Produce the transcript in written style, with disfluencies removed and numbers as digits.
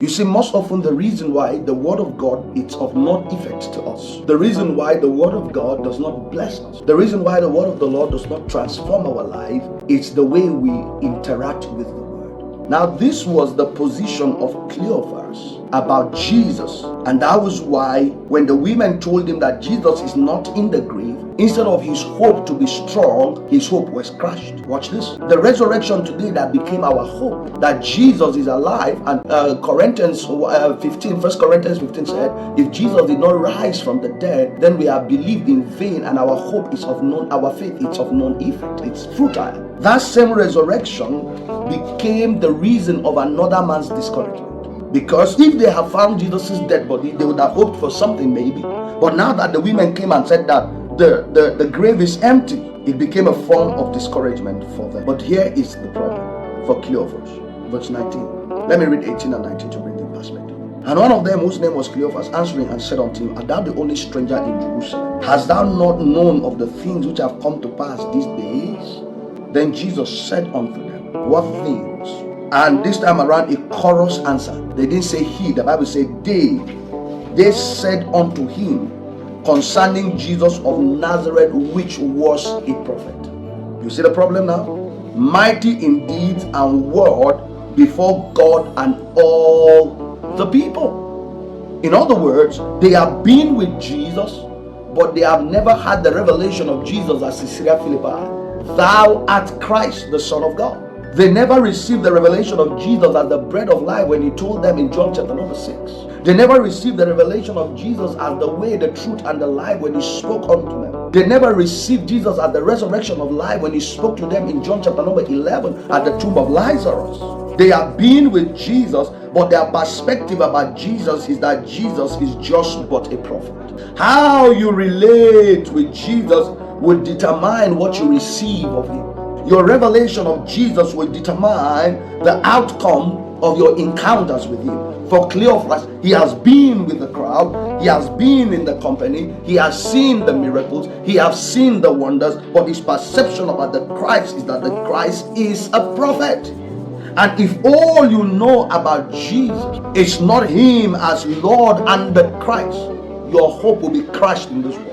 You see, most often the reason why the word of God is of no effect to us, the reason why the word of God does not bless us, the reason why the word of the Lord does not transform our life, it's the way we interact with the word. Now, this was the position of Cleophas about Jesus, and that was why when the women told him that Jesus is not in the grave, instead of his hope to be strong, his hope was crushed. Watch this. The resurrection today that became our hope, that Jesus is alive, and Corinthians 15, 1 Corinthians 15 said, if Jesus did not rise from the dead, then we have believed in vain, and our hope is of none, our faith is of none effect. It's futile. That same resurrection became the reason of another man's discouragement. Because if they have found Jesus' dead body, they would have hoped for something maybe. But now that the women came and said that the grave is empty, it became a form of discouragement for them. But here is the problem for Cleophas. Verse 19. Let me read 18 and 19 to bring the perspective. And one of them, whose name was Cleophas, answering and said unto him, art thou the only stranger in Jerusalem? Hast thou not known of the things which have come to pass these days? Then Jesus said unto them, what things? And this time around, a chorus answered. They didn't say he, the Bible said they. They said unto him concerning Jesus of Nazareth, which was a prophet. You see the problem now? Mighty in deeds and word before God and all the people. In other words, they have been with Jesus, but they have never had the revelation of Jesus as Caesarea Philippi. Thou art Christ, the Son of God. They never received the revelation of Jesus as the bread of life when he told them in John chapter number 6. They never received the revelation of Jesus as the way, the truth, and the life when he spoke unto them. They never received Jesus as the resurrection of life when he spoke to them in John chapter number 11 at the tomb of Lazarus. They have been with Jesus, but their perspective about Jesus is that Jesus is just but a prophet. How you relate with Jesus will determine what you receive of him. Your revelation of Jesus will determine the outcome of your encounters with him. For Cleophas, he has been with the crowd, he has been in the company, he has seen the miracles, he has seen the wonders, but his perception about the Christ is that the Christ is a prophet. And if all you know about Jesus is not him as Lord and the Christ, your hope will be crushed in this world.